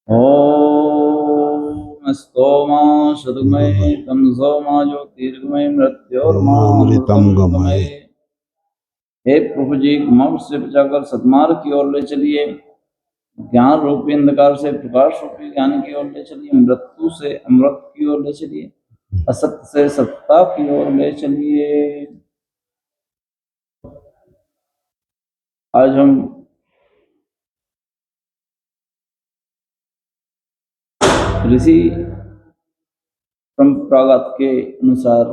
ॐ स्तोमा शतुमये तं सोमा ज्योतिर्गमय मृत्योर्मामृतम गमये। हे प्रभु जी, मम से बचाकर सद्मार्ग की ओर ले चलिए, ज्ञान रूपी अंधकार से प्रकाश रूपी ज्ञान की ओर ले चलिए, मृत्यु से अमृत की ओर ले चलिए, असत्य से सत्ता की ओर ले चलिए। आज हम ऋषि परंपरागत के अनुसार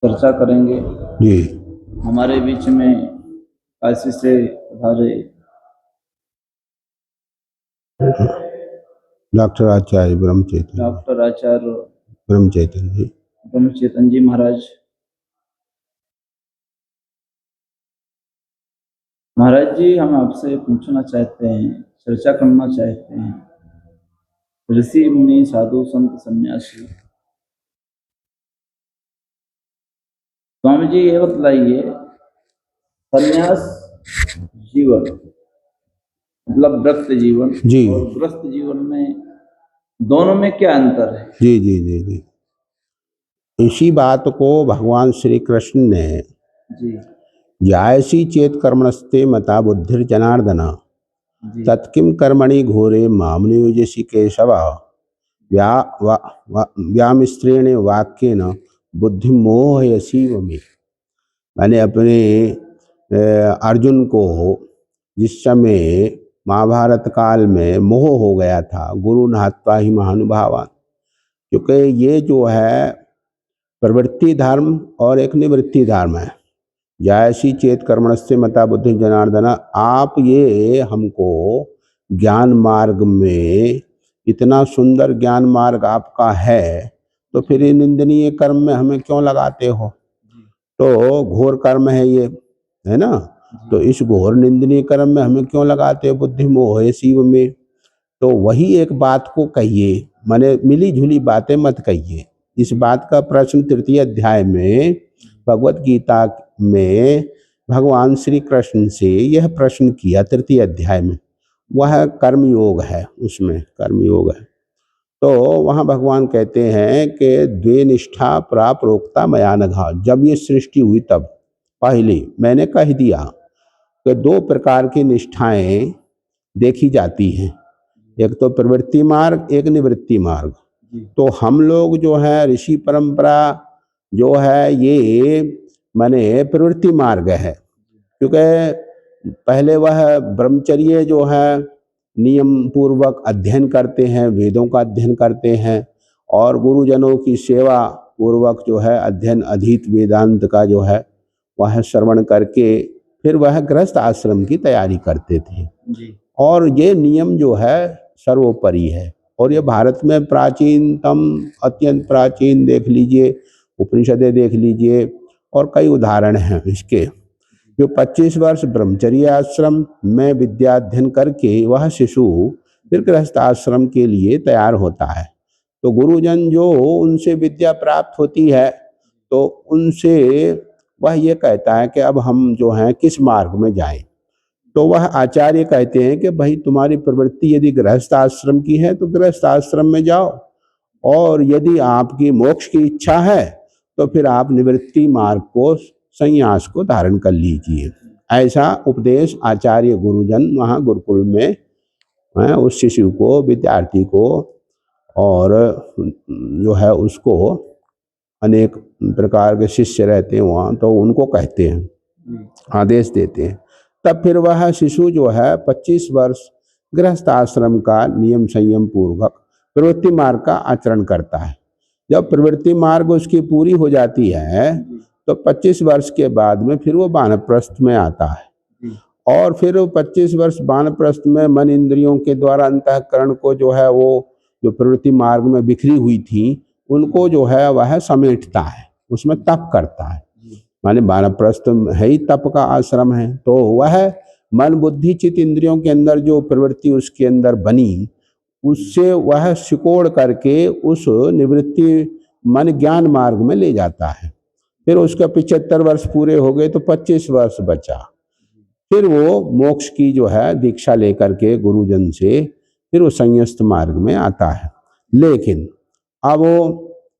चर्चा करेंगे। जी। हमारे बीच में काशी से पधारे डॉक्टर आचार्य ब्रह्मचैतन्य ब्रह्मचैतन्य जी महाराज। महाराज जी, हम आपसे पूछना चाहते हैं, चर्चा करना चाहते हैं, ऋषि मुनि साधु संत सन्यासी, स्वामी जी ये बतलाइए, सन्यास जीवन मतलब व्रत जीवन जी और गृहस्थ जीवन में दोनों में क्या अंतर है? जी जी जी जी इसी बात को भगवान श्री कृष्ण ने जी जायसी चेत कर्मणस्ते मता बुद्धिर जनार्दन तत्किम कर्मणि घोरे मामनियोजसी केशव व्यामिस्त्रेण वाक्येन बुद्धि मोहयसी में। मैंने अपने अर्जुन को जिस समय महाभारत काल में मोह हो गया था, गुरु नहत्वा ही महानुभावान, क्योंकि ये जो है प्रवृत्ति धर्म और एक निवृत्ति धर्म है। जायसी चेत कर्मणस्य मता बुद्धि जनार्दन, आप ये हमको ज्ञान मार्ग में, इतना सुंदर ज्ञान मार्ग आपका है, तो फिर ये निंदनीय कर्म में हमें क्यों लगाते हो? तो घोर कर्म है ये, है ना? तो इस घोर निंदनीय कर्म में हमें क्यों लगाते हो? बुद्धि मोह शिव में। तो वही एक बात को कहिए, माने मिली जुली बातें मत कहिए। इस बात का प्रश्न तृतीय अध्याय में भगवत गीता में भगवान श्री कृष्ण से यह प्रश्न किया तृतीय अध्याय में। वह कर्मयोग है, उसमें कर्मयोग है। तो वहाँ भगवान कहते हैं कि द्वे निष्ठा प्राप्रोक्ता मया नघा। जब ये सृष्टि हुई तब पहले मैंने कह दिया कि दो प्रकार की निष्ठाएं देखी जाती हैं, एक तो प्रवृत्ति मार्ग, एक निवृत्ति मार्ग। तो हम लोग जो है ऋषि परंपरा जो है ये माने प्रवृत्ति मार्ग है, क्योंकि पहले वह ब्रह्मचर्य जो है नियम पूर्वक अध्ययन करते हैं, वेदों का अध्ययन करते हैं, और गुरुजनों की सेवा पूर्वक जो है अध्ययन अधीत वेदांत का जो है वह श्रवण करके फिर वह गृहस्थ आश्रम की तैयारी करते थे जी। और ये नियम जो है सर्वोपरि है। और ये भारत में प्राचीनतम, अत्यंत प्राचीन देख लीजिए, उपनिषदें देख लीजिए, और कई उदाहरण हैं इसके। जो 25 वर्ष ब्रह्मचर्य आश्रम में विद्या अध्ययन करके वह शिशु फिर गृहस्थ आश्रम के लिए तैयार होता है, तो गुरुजन जो उनसे विद्या प्राप्त होती है तो उनसे वह ये कहता है कि अब हम जो हैं किस मार्ग में जाएं। तो वह आचार्य कहते हैं कि भाई तुम्हारी प्रवृत्ति यदि गृहस्थ आश्रम की है तो गृहस्थ आश्रम में जाओ, और यदि आपकी मोक्ष की इच्छा है तो फिर आप निवृत्ति मार्ग को, संन्यास को धारण कर लीजिए। ऐसा उपदेश आचार्य गुरुजन वहाँ गुरुकुल में उस शिशु को, विद्यार्थी को, और जो है उसको अनेक प्रकार के शिष्य रहते हैं वहाँ, तो उनको कहते हैं, आदेश देते हैं। तब फिर वह शिशु जो है 25 वर्ष गृहस्थ आश्रम का नियम संयम पूर्वक प्रवृत्ति मार्ग का आचरण करता है। जब प्रवृत्ति मार्ग उसकी पूरी हो जाती है तो 25 वर्ष के बाद में फिर वो वानप्रस्थ में आता है, और फिर 25 वर्ष वानप्रस्थ में मन इंद्रियों के द्वारा अंतःकरण को जो है वो जो प्रवृत्ति मार्ग में बिखरी हुई थी उनको जो है वह समेटता है, उसमें तप करता है। माने वानप्रस्थ है ही तप का आश्रम है, तो वह मन बुद्धि चित्त इंद्रियों के अंदर जो प्रवृत्ति उसके अंदर बनी उससे वह सिकोड़ करके उस निवृत्ति मन ज्ञान मार्ग में ले जाता है। फिर उसका 75 वर्ष पूरे हो गए तो 25 वर्ष बचा, फिर वो मोक्ष की जो है दीक्षा लेकर के गुरुजन से फिर वो संन्यास्त मार्ग में आता है। लेकिन अब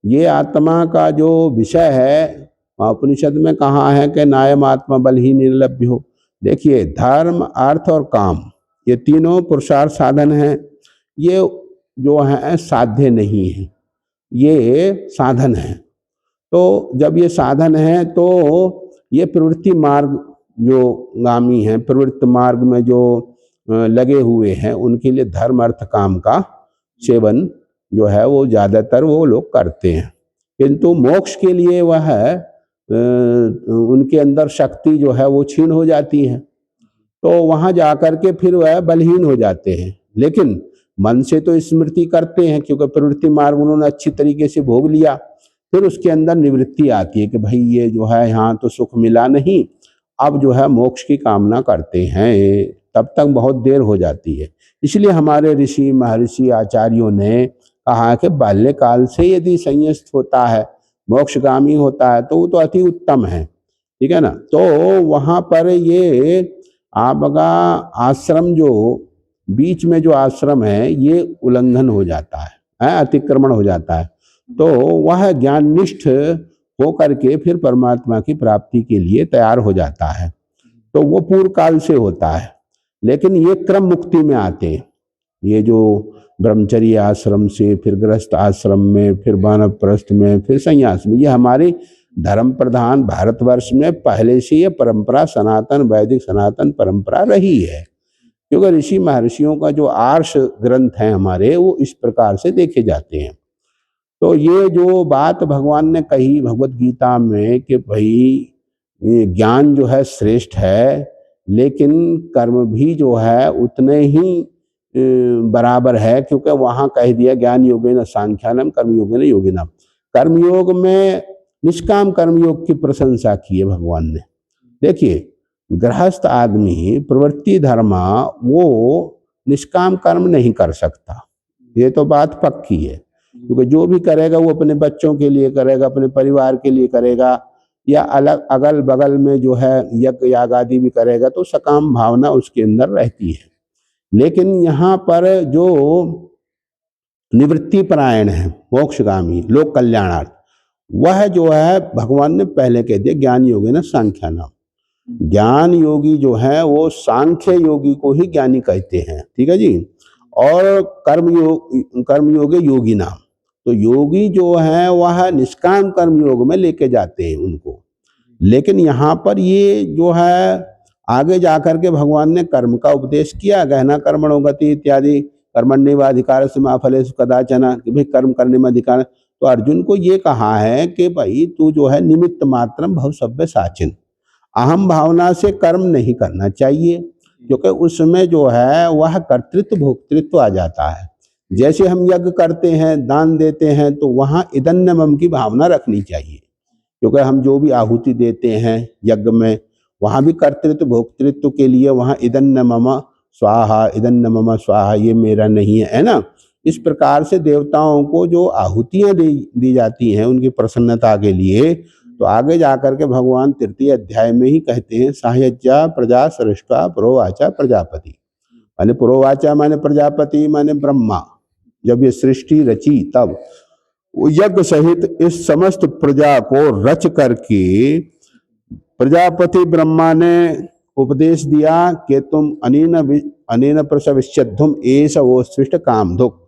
ये आत्मा का जो विषय है, उपनिषद में कहा है कि नायम आत्मा बल ही निर्लभ्य हो। देखिए, धर्म अर्थ और काम ये तीनों पुरुषार्थ साधन हैं। ये जो है साध्य नहीं है, ये साधन है। तो जब ये साधन है तो ये प्रवृत्ति मार्ग जो गामी हैं, प्रवृत्ति मार्ग में जो लगे हुए हैं, उनके लिए धर्म अर्थ काम का सेवन जो है वो ज़्यादातर वो लोग करते हैं। किंतु मोक्ष के लिए वह उनके अंदर शक्ति जो है वो क्षीण हो जाती है, तो वहाँ जाकर के फिर वह बलहीन हो जाते हैं। लेकिन मन से तो स्मृति करते हैं, क्योंकि प्रवृत्ति मार्ग उन्होंने अच्छी तरीके से भोग लिया। फिर उसके अंदर निवृत्ति आती है कि भाई ये जो है यहाँ तो सुख मिला नहीं, अब जो है मोक्ष की कामना करते हैं। तब तक बहुत देर हो जाती है। इसलिए हमारे ऋषि महर्षि आचार्यों ने कहा कि बाल्यकाल से यदि संन्यास्त होता है, मोक्षगामी होता है, तो वो तो अति उत्तम है। ठीक है ना। तो वहाँ पर ये आपका आश्रम जो बीच में जो आश्रम है ये उल्लंघन हो जाता है, अतिक्रमण हो जाता है। तो वह ज्ञाननिष्ठ हो करके फिर परमात्मा की प्राप्ति के लिए तैयार हो जाता है। तो वो पूर्व काल से होता है। लेकिन ये क्रम मुक्ति में आते हैं। ये जो ब्रह्मचर्य आश्रम से फिर गृहस्थ आश्रम में, फिर वानप्रस्थ में, फिर संन्यास में, ये हमारी धर्म प्रधान भारतवर्ष में पहले से ये परंपरा सनातन वैदिक सनातन परंपरा रही है। क्योंकि ऋषि महर्षियों का जो आर्ष ग्रंथ हैं हमारे, वो इस प्रकार से देखे जाते हैं। तो ये जो बात भगवान ने कही भगवत गीता में कि भाई ज्ञान जो है श्रेष्ठ है, लेकिन कर्म भी जो है उतने ही बराबर है। क्योंकि वहाँ कह दिया ज्ञान योगेन सांख्यानम कर्म योगेन योगिनम। कर्मयोग में निष्काम कर्मयोग की प्रशंसा की है भगवान ने। देखिए, गृहस्थ आदमी प्रवृत्ति धर्मा वो निष्काम कर्म नहीं कर सकता, ये तो बात पक्की है। क्योंकि जो भी करेगा वो अपने बच्चों के लिए करेगा, अपने परिवार के लिए करेगा, या अलग अगल बगल में जो है यज्ञ याग आदि भी करेगा, तो सकाम भावना उसके अंदर रहती है। लेकिन यहाँ पर जो निवृत्ति परायण है, मोक्षगामी, लोक कल्याणार्थ, वह जो है भगवान ने पहले कह दिया ज्ञान योगी ना सांख्यानाम। ज्ञान योगी जो है वो सांख्य योगी को ही ज्ञानी कहते हैं। ठीक है जी। और कर्मयोगी योगी नाम, तो योगी जो है वह निष्काम कर्मयोग में लेके जाते हैं उनको। लेकिन यहाँ पर ये जो है आगे जाकर के भगवान ने कर्म का उपदेश किया, गहना कर्मणो गति इत्यादि, कर्मण्येवाधिकार से मा फलेषु कदाचन, कि भाई कर्म करने में अधिकार। तो अर्जुन को ये कहा है कि भाई तू जो है निमित्त मात्रम भव सभ्य साचिन, अहम भावना से कर्म नहीं करना चाहिए, क्योंकि उसमें जो है वह कर्तृत्व भोक्तृत्व आ जाता है। जैसे हम यज्ञ करते हैं, दान देते हैं, तो वहाँ इदन्न मम की भावना रखनी चाहिए। क्योंकि हम जो भी आहुति देते हैं यज्ञ में, वहाँ भी कर्तृत्व भोक्तृत्व के लिए वहाँ इदन्न मम स्वाहा, इदन्न मम स्वाहा, ये मेरा नहीं है ना। इस प्रकार से देवताओं को जो आहुतियाँ दी जाती हैं उनकी प्रसन्नता के लिए, तो आगे जाकर के भगवान तृतीय अध्याय में ही कहते हैं साह्यज्ञा प्रजा सृष्टा पुरोवाचा प्रजापति। माने पुरोवाचा माने प्रजापति माने ब्रह्मा। जब ये सृष्टि रची तब यज्ञ सहित इस समस्त प्रजा को रच करके प्रजापति ब्रह्मा ने उपदेश दिया कि तुम अनेन प्रसविष्यद्धुम एष वो सृष्ट कामधुक।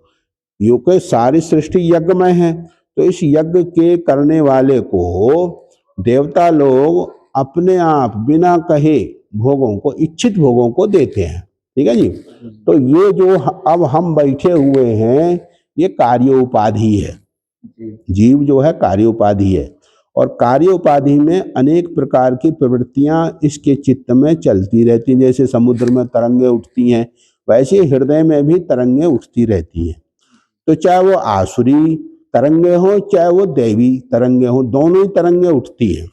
क्योंकि सारी सृष्टि यज्ञ में है, तो इस यज्ञ के करने वाले को देवता लोग अपने आप बिना कहे भोगों को, इच्छित भोगों को देते हैं। ठीक है जी। तो ये जो अब हम बैठे हुए हैं ये कार्योपाधि है। जीव जो है कार्योपाधि है, और कार्योपाधि में अनेक प्रकार की प्रवृत्तियां इसके चित्त में चलती रहती हैं। जैसे समुद्र में तरंगे उठती हैं, वैसे हृदय में भी तरंगे उठती रहती हैं। तो चाहे वो आसुरी तरंगे हो चाहे वो दैवी तरंगे हो, दोनों ही तरंगे उठती हैं।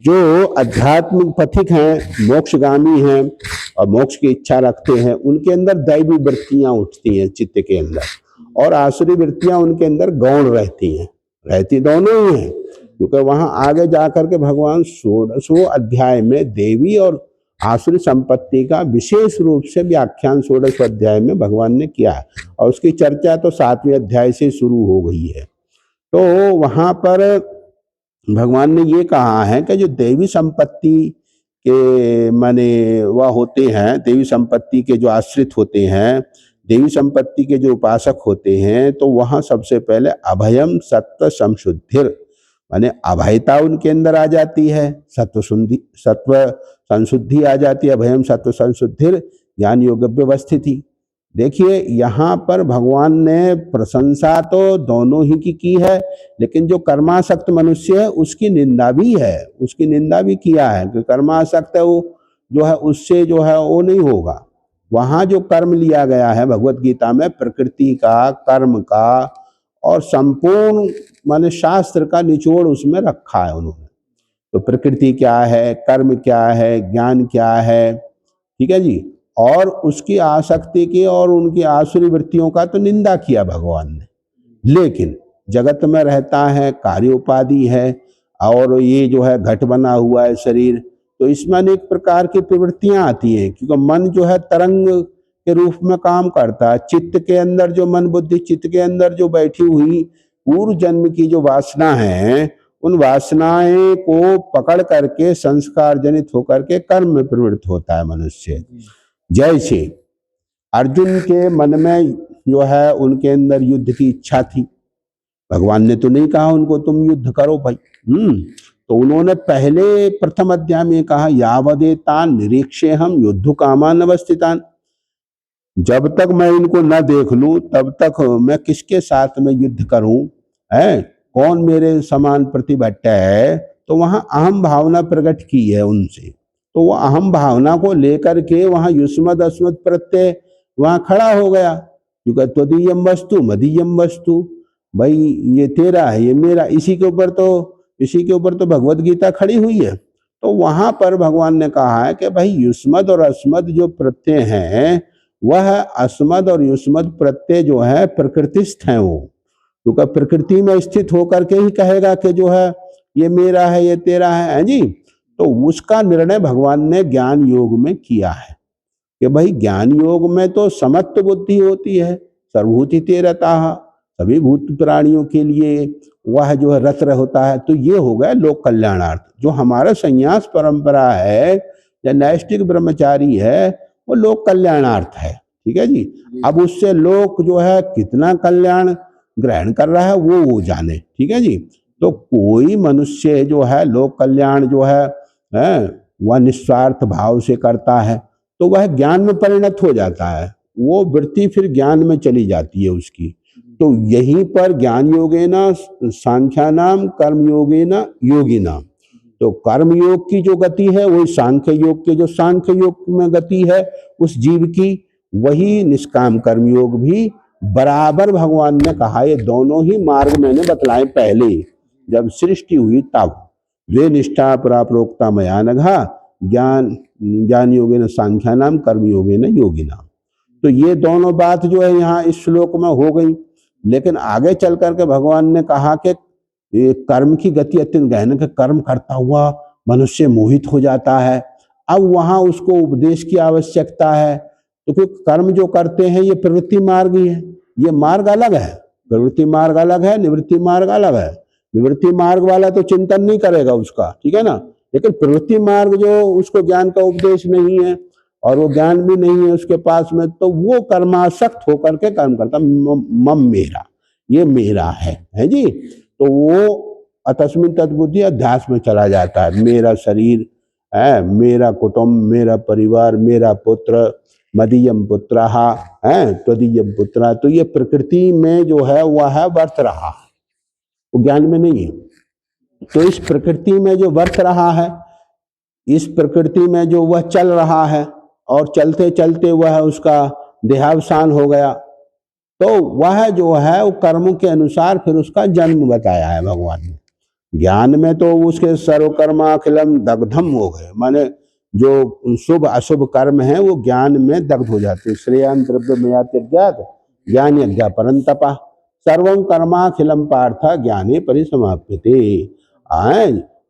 जो आध्यात्मिक पथिक हैं, मोक्षगामी हैं और मोक्ष की इच्छा रखते हैं, उनके अंदर दैवी वृत्तियां उठती हैं चित्त के अंदर, और आसुरी वृत्तियां उनके अंदर गौण रहती दोनों ही हैं। क्योंकि वहां आगे जाकर के भगवान 16वें अध्याय में देवी और आसुरी संपत्ति का विशेष रूप से व्याख्यान 16वें अध्याय में भगवान ने किया है, और उसकी चर्चा तो 7वें अध्याय से शुरू हो गई है। तो वहाँ पर भगवान ने ये कहा है कि जो देवी संपत्ति के माने वह होते हैं, देवी संपत्ति के जो आश्रित होते हैं, देवी संपत्ति के जो उपासक होते हैं, तो वहाँ सबसे पहले अभयम सत्व संशुद्धिर, माने अभयता उनके अंदर आ जाती है, सत्व संशुद्धि आ जाती है, अभयम सत्व संशुद्धिर ज्ञान योग व्यवस्थिति। देखिए यहाँ पर भगवान ने प्रशंसा तो दोनों ही की है, लेकिन जो कर्मासक्त मनुष्य है उसकी निंदा भी है, उसकी निंदा भी किया है कि कर्मासक्त है वो जो है उससे जो है वो नहीं होगा। वहाँ जो कर्म लिया गया है भगवत गीता में, प्रकृति का, कर्म का और संपूर्ण माने शास्त्र का निचोड़ उसमें रखा है उन्होंने। तो प्रकृति क्या है, कर्म क्या है, ज्ञान क्या है, ठीक है जी, और उसकी आसक्ति की और उनकी आसुरी वृत्तियों का तो निंदा किया भगवान ने। लेकिन जगत में रहता है, कार्य उपाधि है, और ये जो है घट बना हुआ है शरीर, तो इसमें अनेक प्रकार की प्रवृत्तियां आती हैं, क्योंकि मन जो है तरंग के रूप में काम करता है। चित्त के अंदर जो मन बुद्धि चित्त के अंदर जो बैठी हुई पूर्व जन्म की जो वासना है, उन वासनाएं को पकड़ करके संस्कार जनित होकर के कर्म में प्रवृत्त होता है मनुष्य। जैसे अर्जुन के मन में जो है उनके अंदर युद्ध की इच्छा थी, भगवान ने तो नहीं कहा उनको तुम युद्ध करो भाई, तो उन्होंने पहले प्रथम अध्याय में कहा यावदेतान निरीक्षे हम युद्ध कामान अवस्थितान, जब तक मैं इनको न देख लूं तब तक मैं किसके साथ में युद्ध करूं, है कौन मेरे समान प्रतिभट्ट है। तो वहां अहम भावना प्रकट की है उनसे, तो वो अहम भावना को लेकर के वहां युष्मद अस्मद प्रत्यय वहां खड़ा हो गया, क्योंकि त्वदीयम वस्तु मदीयम वस्तु, भाई ये तेरा है ये मेरा, इसी के ऊपर तो भगवत गीता खड़ी हुई है। तो वहां पर भगवान ने कहा है कि भाई युष्मद और अस्मद जो प्रत्यय हैं, वह अस्मद और युष्मद प्रत्यय जो है प्रकृतिस्थ हैं, वो क्योंकि प्रकृति में स्थित होकर के ही कहेगा कि जो है ये मेरा है ये तेरा है जी। तो उसका निर्णय भगवान ने ज्ञान योग में किया है कि भाई ज्ञान योग में तो समत्व बुद्धि होती है, सर्वभूति तेरता, सभी भूत प्राणियों के लिए वह जो है रत होता है। तो ये हो गया लोक कल्याणार्थ। जो हमारा संन्यास परंपरा है या नैष्ठिक ब्रह्मचारी है, वो लोक कल्याणार्थ है, ठीक है जी। अब उससे लोक जो है कितना कल्याण ग्रहण कर रहा है वो जाने, ठीक है जी। तो कोई मनुष्य जो है लोक कल्याण जो है वह निस्वार्थ भाव से करता है, तो वह ज्ञान में परिणत हो जाता है, वो वृत्ति फिर ज्ञान में चली जाती है उसकी। तो यहीं पर ज्ञान योगेना सांख्यानाम कर्म योगेना योगिनाम, तो कर्म योग की जो गति है वही सांख्य योग के जो सांख्य योग में गति है उस जीव की, वही निष्काम कर्म योग भी बराबर भगवान ने कहा। ये दोनों ही मार्ग मैंने बतलाए पहले जब सृष्टि हुई तब, वे निष्ठा प्राप्रोक्ता मया नघा ज्ञान योगेन सांख्यानाम कर्म योगेन योगिनाम। तो ये दोनों बात जो है यहाँ इस श्लोक में हो गई। लेकिन आगे चल करके भगवान ने कहा कि ये कर्म की गति अत्यंत गहन है, कर्म करता हुआ मनुष्य मोहित हो जाता है। अब वहाँ उसको उपदेश की आवश्यकता है, तो क्योंकि कर्म जो करते हैं ये प्रवृत्ति मार्ग ही है, ये मार्ग अलग है, प्रवृत्ति मार्ग अलग है, निवृत्ति मार्ग अलग है। निवृत्ति मार्ग वाला तो चिंतन नहीं करेगा उसका, ठीक है ना, लेकिन प्रवृत्ति मार्ग जो उसको ज्ञान का उपदेश नहीं है और वो ज्ञान भी नहीं है उसके पास में, तो वो कर्मासक्त होकर के कर्म करता, मम मेरा, ये मेरा है जी। तो वो अतस्मिन तद्बुद्धि अध्यास में चला जाता है, मेरा शरीर है, मेरा कुटुंब, मेरा परिवार, मेरा पुत्र, मदीयम पुत्र है त्वदीयम पुत्र। तो ये प्रकृति में जो है वह है वर्त रहा है, वो ज्ञान में नहीं है। तो इस प्रकृति में जो वर्त रहा है, इस प्रकृति में जो वह चल रहा है और चलते चलते वह उसका देहावसान हो गया, तो वह जो है वो कर्मों के अनुसार फिर उसका जन्म बताया है भगवान ने। ज्ञान में तो उसके सर्वकर्माखिलम दग्धम हो गए, माने जो शुभ अशुभ कर्म है वो ज्ञान में दग्ध हो जाते। श्रेयान द्रव्य मयातिर्ज्ञात ज्ञान यज्ञा परंतपा सर्वम कर्माखिलम पार्थ ज्ञाने परिसमाप्यते।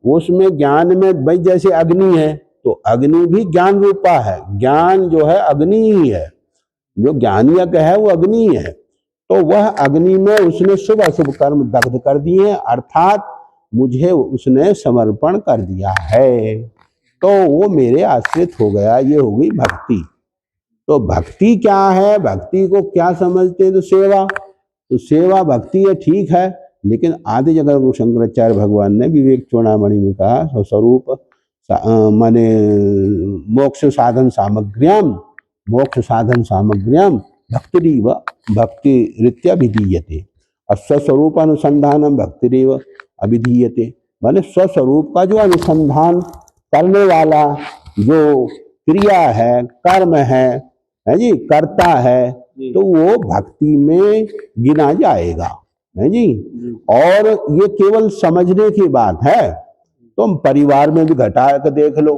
उसमें ज्ञान में भाई जैसे अग्नि है तो अग्नि भी ज्ञान रूपा है, ज्ञान जो है अग्नि ही है, जो ज्ञानियक है वो अग्नि है। तो वह अग्नि में उसने शुभ अशुभ कर्म दग्ध कर दिए, अर्थात मुझे उसने समर्पण कर दिया है, तो वो मेरे आश्रित हो गया। ये हो गई भक्ति। तो भक्ति क्या है, भक्ति को क्या समझते हैं? तो सेवा। तो सेवा भक्ति है, ठीक है, लेकिन आदि जगत को शंकराचार्य भगवान ने विवेक चूड़ामणि में कहा स्वरूप माने मोक्ष साधन सामग्र्याम, मोक्ष साधन सामग्र्याम भक्तिरीव भक्ति रीत्या विधीयते, और स्वस्वरूप अनुसंधानम भक्तिरीव अभिधीयते। माने स्वस्वरूप का जो अनुसंधान करने वाला जो क्रिया है, कर्म है जी, करता है, तो वो भक्ति में गिना जाएगा, है जी। और ये केवल समझने की बात है। तो हम परिवार में भी घटा कर देख लो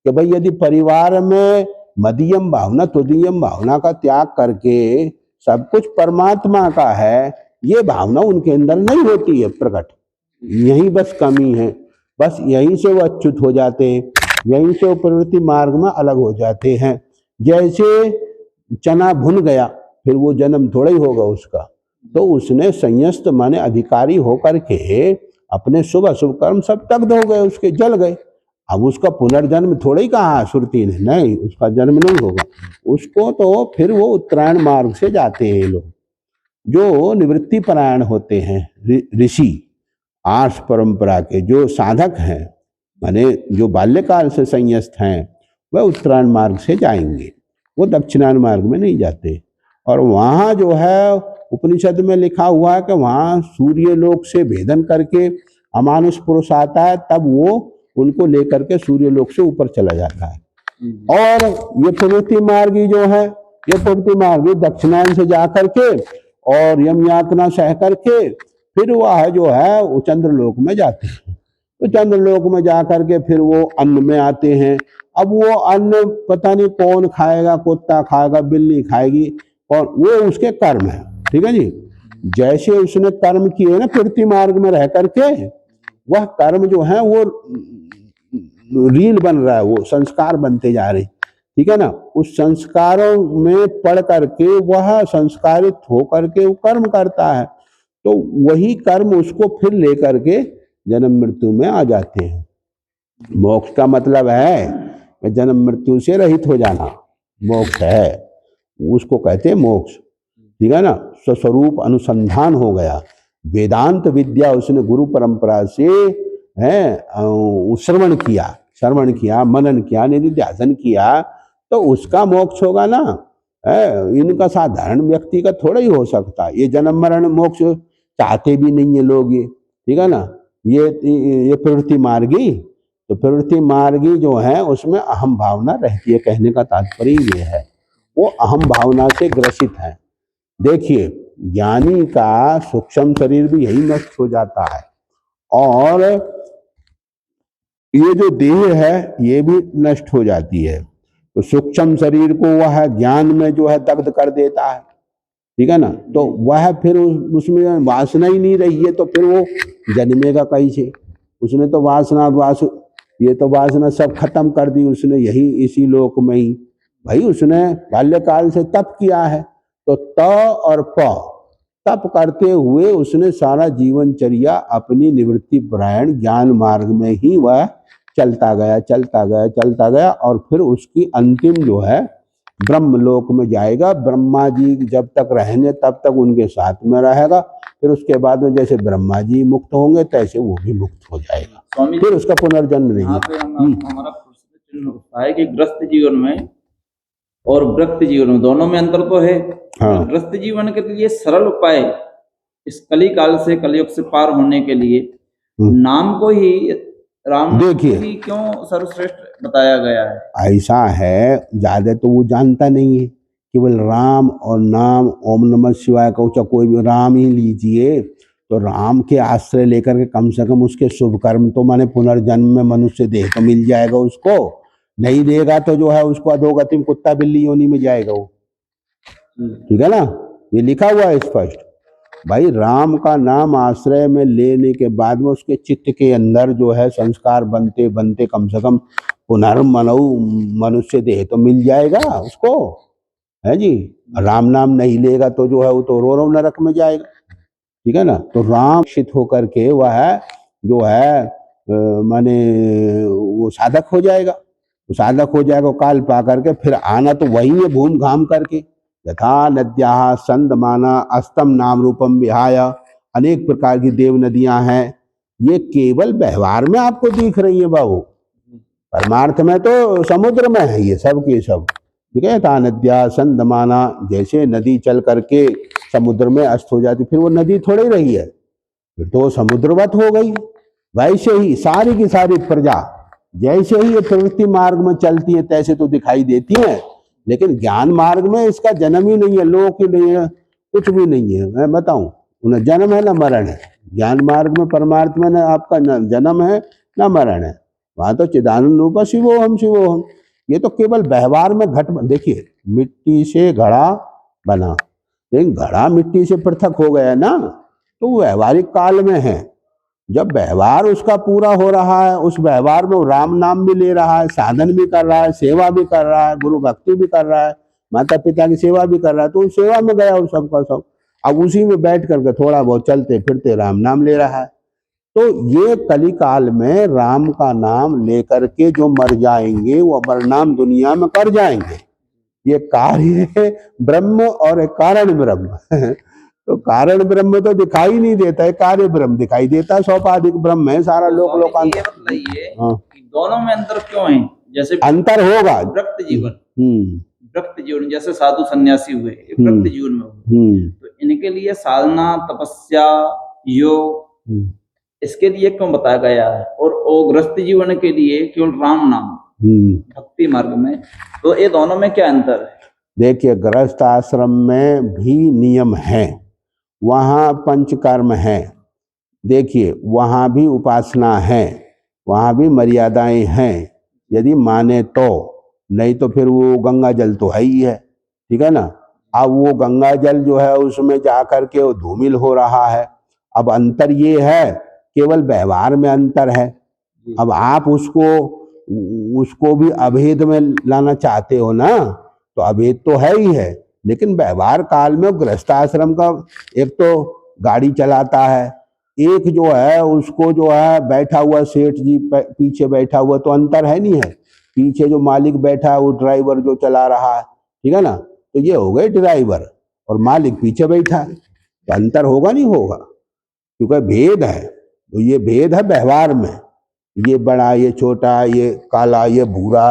कि भाई यदि परिवार में मध्यम भावना तुदीयम भावना का त्याग करके सब कुछ परमात्मा का है, ये भावना उनके अंदर नहीं होती है प्रकट। यही बस कमी है, बस यहीं से वो अच्युत हो जाते हैं, यहीं से वो प्रवृत्ति मार्ग में अलग हो जाते हैं। जैसे चना भुन गया, फिर वो जन्म थोड़ा ही होगा उसका, तो उसने संयस्त माने अधिकारी होकर के अपने शुभ अशुभ कर्म सब दग्ध हो गए, उसके जल गए। अब उसका पुनर्जन्म थोड़ा ही कहा श्रुति ने, नहीं, उसका जन्म नहीं होगा उसको। तो फिर वो उत्तरायण मार्ग से जाते हैं लोग जो निवृत्ति परायण होते हैं, ऋषि आर्ष परंपरा के जो साधक हैं, माने जो बाल्यकाल से संयस्त हैं, वह उत्तरायण मार्ग से जाएंगे, वो दक्षिणायन मार्ग में नहीं जाते। और वहाँ जो है उपनिषद में लिखा हुआ है कि वहाँ सूर्य लोक से भेदन करके अमानुष पुरुष आता है, तब वो उनको लेकर के सूर्य लोक से ऊपर चला जाता है। और ये प्रवृत्ति मार्गी जो है, ये प्रवृत्ति मार्गी दक्षिणायन से जा करके और यम यातना सह करके फिर वह जो है वो चंद्रलोक में जाते हैं। तो चंद्रलोक में जा करके फिर वो अन्न में आते हैं। अब वो अन्न पता नहीं कौन खाएगा, कुत्ता खाएगा, बिल्ली खाएगी, और वो उसके कर्म है, ठीक है जी। जैसे उसने कर्म किए ना प्रवृत्ति मार्ग में रह करके, वह कर्म जो है वो रील बन रहा है, वो संस्कार बनते जा रहे, ठीक है ना। उस संस्कारों में पढ़ करके वह संस्कारित होकर के वो कर्म करता है, तो वही कर्म उसको फिर लेकर के जन्म मृत्यु में आ जाते हैं। मोक्ष का मतलब है जन्म मृत्यु से रहित हो जाना, मोक्ष है, उसको कहते हैं मोक्ष, ठीक है ना। स्वस्वरूप अनुसंधान हो गया, वेदांत विद्या उसने गुरु परंपरा से है श्रवण किया, मनन किया, निधिध्यासन किया, तो उसका मोक्ष होगा ना। इनका साधारण व्यक्ति का थोड़ा ही हो सकता है। ये जन्म मरण मोक्ष चाहते भी नहीं है लोग, ये ठीक है ना। ये प्रवृत्ति मार्गी, तो प्रवृत्ति मार्गी जो है उसमें अहम भावना रहती है। कहने का तात्पर्य ये है, वो अहम भावना से ग्रसित है। देखिए ज्ञानी का सूक्ष्म शरीर भी यही नष्ट हो जाता है, और ये जो देह है ये भी नष्ट हो जाती है। तो सूक्ष्म शरीर को वह ज्ञान में जो है दग्ध कर देता है, ठीक है ना। तो वह फिर उसमें वासना ही नहीं रही है, तो फिर वो जन्मेगा कैसे? उसने तो ये तो वासना सब खत्म कर दी उसने यही इसी लोक में ही। भाई उसने बाल्यकाल से तप किया है, तो त और प तप करते हुए उसने सारा जीवनचर्या अपनी निवृत्ति परायण ज्ञान मार्ग में ही वह चलता गया, और फिर उसकी अंतिम जो है ब्रह्मलोक में जाएगा। ब्रह्मा जी जब तक रहेंगे तब तक उनके साथ में रहेगा, फिर उसके बाद में जैसे ब्रह्मा जी मुक्त होंगे तैसे वो भी मुक्त हो जाएगा, फिर उसका पुनर्जन्म नहीं। यहाँ पे हमारा प्रश्न चिन्ह उठता है कि ग्रस्त जीवन में और वृत्त जीवन में दोनों में अंतर तो है। हाँ। ग्रस्त जीवन के लिए सरल उपाय इस कली काल से कलयुग से पार होने के लिए नाम को ही राम देखिए ही क्यों सर्वश्रेष्ठ बताया गया है? ऐसा है, ज्यादा तो वो जानता नहीं है, केवल राम और नाम ओम नमः शिवाय का कोई भी राम ही लीजिए, तो राम के आश्रय लेकर के कम से कम उसके शुभ कर्म तो माने पुनर्जन्म में मनुष्य देह तो मिल जाएगा उसको। नहीं देगा तो जो है उसको अधोगति में कुत्ता बिल्ली योनि में जाएगा वो, ठीक है ना, ये लिखा हुआ है स्पष्ट। भाई राम का नाम आश्रय में लेने के बाद में उसके चित्त के अंदर जो है संस्कार बनते बनते कम से कम मनुष्य देह तो मिल जाएगा उसको, है जी। राम नाम नहीं लेगा तो जो है वो तो रो नरक में जाएगा, ठीक है ना। तो राम शिक्षित होकर के वह जो है माने वो साधक हो जाएगा, तो साधक हो जाएगा काल पा करके, फिर आना तो वही है घूम घाम करके। यथा नद्या संदमाना अस्तम नाम रूपम विहाय, अनेक प्रकार की देव नदियां हैं, ये केवल व्यवहार में आपको दिख रही है बाबू, परमार्थ में तो समुद्र में है ये सब के सब, ठीक है। था नद्या संदमाना, जैसे नदी चल करके समुद्र में अस्त हो जाती, फिर वो नदी थोड़ी रही है, फिर तो समुद्रवत हो गई। वैसे ही सारी की सारी प्रजा जैसे ही ये प्रवृत्ति मार्ग में चलती है तैसे तो दिखाई देती है, लेकिन ज्ञान मार्ग में इसका जन्म ही नहीं है, लोक ही नहीं है, कुछ भी नहीं है। मैं बताऊं, उन्हें जन्म है ना मरण है। ज्ञान मार्ग में परमार्थ में ना आपका न जन्म है ना मरण है, वहां तो चिदानंद रूप शिवोहम शिवोहम। ये तो केवल व्यवहार में घट, देखिए मिट्टी से घड़ा बना, लेकिन घड़ा मिट्टी से पृथक हो गया ना, तो व्यवहारिक काल में है। जब व्यवहार उसका पूरा हो रहा है, उस व्यवहार में राम नाम भी ले रहा है, साधन भी कर रहा है, सेवा भी कर रहा है, गुरु भक्ति भी कर रहा है, माता पिता की सेवा भी कर रहा है, तो उस सेवा में गया उस सबका सब। अब उसी में बैठ करके थोड़ा बहुत चलते फिरते राम नाम ले रहा है। तो ये कली काल में राम का नाम लेकर के जो मर जाएंगे वो परिणाम दुनिया में कर जाएंगे। ये कार्य है ब्रह्म और कारण ब्रह्म तो कारण ब्रह्म तो दिखाई नहीं देता है, कार्य ब्रह्म दिखाई देता है, सोपाधिक ब्रह्म है सारा लोक लोकांतर। हाँ, दोनों में अंतर क्यों है? जैसे अंतर होगा वृत्त जीवन, वृत्त जीवन जैसे साधु सन्यासी हुए, वृत्त जीवन में हुए, तो इनके लिए साधना तपस्या योग इसके लिए क्यों बताया गया है, और गृहस्थ जीवन के लिए केवल राम नाम भक्ति मार्ग में, तो ये दोनों में क्या अंतर है? देखिए गृहस्थ आश्रम में भी नियम है, वहाँ पंचकर्म है, देखिए वहाँ भी उपासना है, वहाँ भी मर्यादाएं हैं, यदि माने तो, नहीं तो फिर वो गंगा जल तो है ही है, ठीक है ना। अब वो गंगा जल जो है उसमें जा कर के वो धूमिल हो रहा है। अब अंतर ये है, केवल व्यवहार में अंतर है। अब आप उसको भी अभेद में लाना चाहते हो ना, तो अभेद तो है ही है, लेकिन व्यवहार काल में गृहस्थाश्रम का एक तो गाड़ी चलाता है, एक जो है उसको जो है बैठा हुआ सेठ जी पीछे बैठा हुआ, तो अंतर है नहीं है। पीछे जो मालिक बैठा है वो ड्राइवर जो चला रहा है, ठीक है ना, तो ये हो गए ड्राइवर और मालिक पीछे बैठा है, तो अंतर होगा नहीं होगा, क्योंकि भेद है। तो ये भेद है व्यवहार में, ये बड़ा ये छोटा, ये काला ये भूरा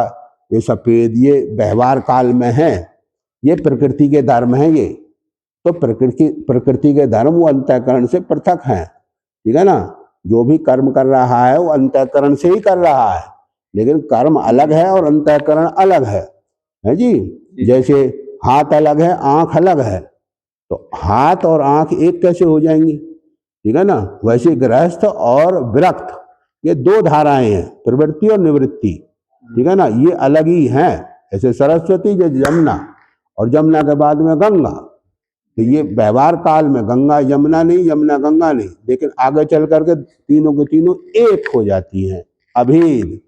ये सफेद, ये व्यवहार काल में है। ये प्रकृति के धर्म है, ये तो प्रकृति के धर्म वो अंतःकरण से पृथक हैं, ठीक है ना। जो भी कर्म कर रहा है वो अंतःकरण से ही कर रहा है, लेकिन कर्म अलग है और अंतःकरण अलग है जी। जैसे हाथ अलग है आंख अलग है, तो हाथ और आंख एक कैसे हो जाएंगी, ठीक है ना। वैसे गृहस्थ और विरक्त ये दो धाराएं हैं, प्रवृत्ति और निवृत्ति, ठीक है ना, ये अलग ही हैं। ऐसे सरस्वती जैसे जमुना, और जमुना के बाद में गंगा, तो ये व्यवहार काल में गंगा यमुना नहीं, यमुना गंगा नहीं, लेकिन आगे चल करके तीनों के तीनों एक हो जाती हैं, अभेद।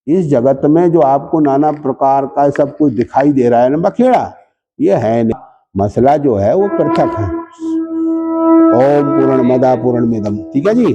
इस जगत में जो आपको नाना प्रकार का सब कुछ दिखाई दे रहा है ना बखेड़ा, ये है नहीं, मसला जो है वो पृथक है। ओम पूर्ण मदा पूर्ण मिदम, ठीक है जी।